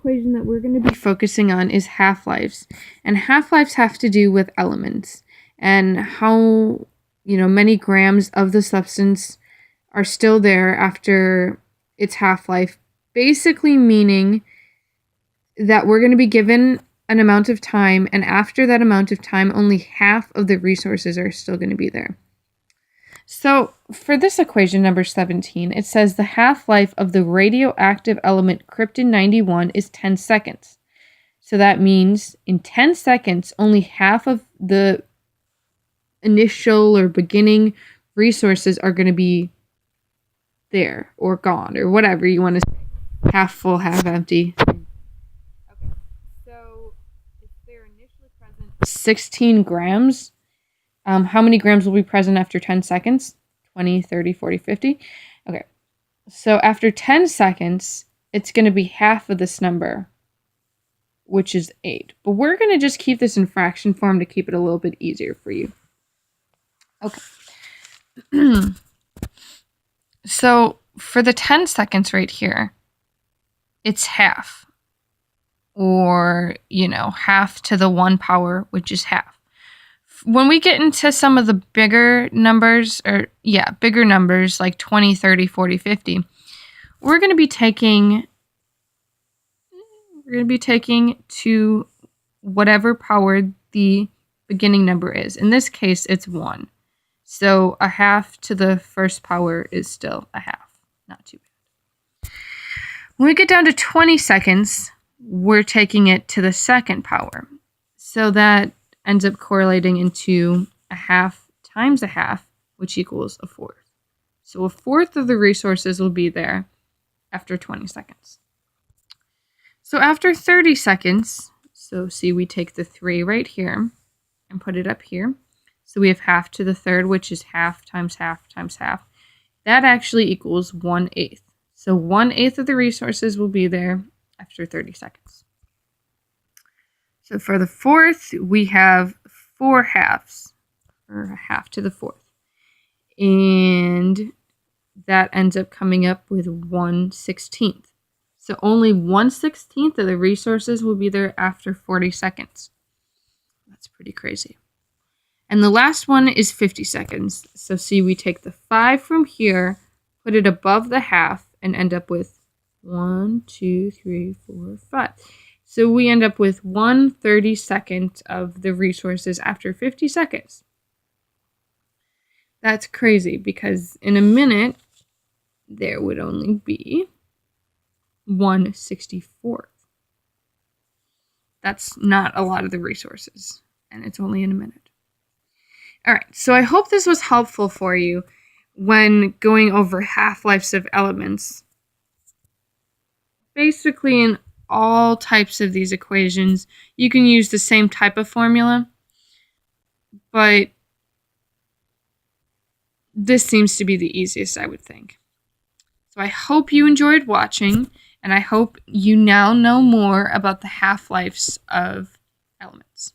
equation that we're going to be focusing on is half-lives. And half-lives have to do with elements and how, many grams of the substance are still there after its half-life. Basically meaning that we're going to be given an amount of time, and after that amount of time, only half of the resources are still going to be there. So for this equation, number 17, it says the half-life of the radioactive element krypton-91 is 10 seconds. So that means in 10 seconds, only half of the initial or beginning resources are going to be there or gone or whatever you want to say. Half full, half empty. Okay. So if they're initially present 16 grams, how many grams will be present after 10 seconds? 20, 30, 40, 50. Okay. So after 10 seconds, it's going to be half of this number, which is 8. But we're going to just keep this in fraction form to keep it a little bit easier for you. Okay. So for the 10 seconds right here, it's half. Or, half to the 1 power, which is half. When we get into some of the bigger numbers, bigger numbers like 20, 30, 40, 50, we're going to be taking to whatever power the beginning number is. In this case, it's 1. So a half to the first power is still a half. Not too bad. When we get down to 20 seconds, we're taking it to the second power. So that ends up correlating into a half times a half, which equals a fourth. So a fourth of the resources will be there after 20 seconds. So after 30 seconds, we take the 3 right here and put it up here. So we have half to the third, which is half times half times half. That actually equals 1/8. So 1/8 of the resources will be there after 30 seconds. So for the fourth, we have 4 halves, or a half to the fourth. And that ends up coming up with 1/16. So only 1/16 of the resources will be there after 40 seconds. That's pretty crazy. And the last one is 50 seconds. So we take the 5 from here, put it above the half, and end up with 1, 2, 3, 4, 5. So we end up with 1/32 of the resources after 50 seconds. That's crazy because in a minute, there would only be 1/64. That's not a lot of the resources, and it's only in a minute. All right, so I hope this was helpful for you when going over half-lives of elements. Basically, in all types of these equations, you can use the same type of formula, but this seems to be the easiest, I would think. So I hope you enjoyed watching, and I hope you now know more about the half-lives of elements.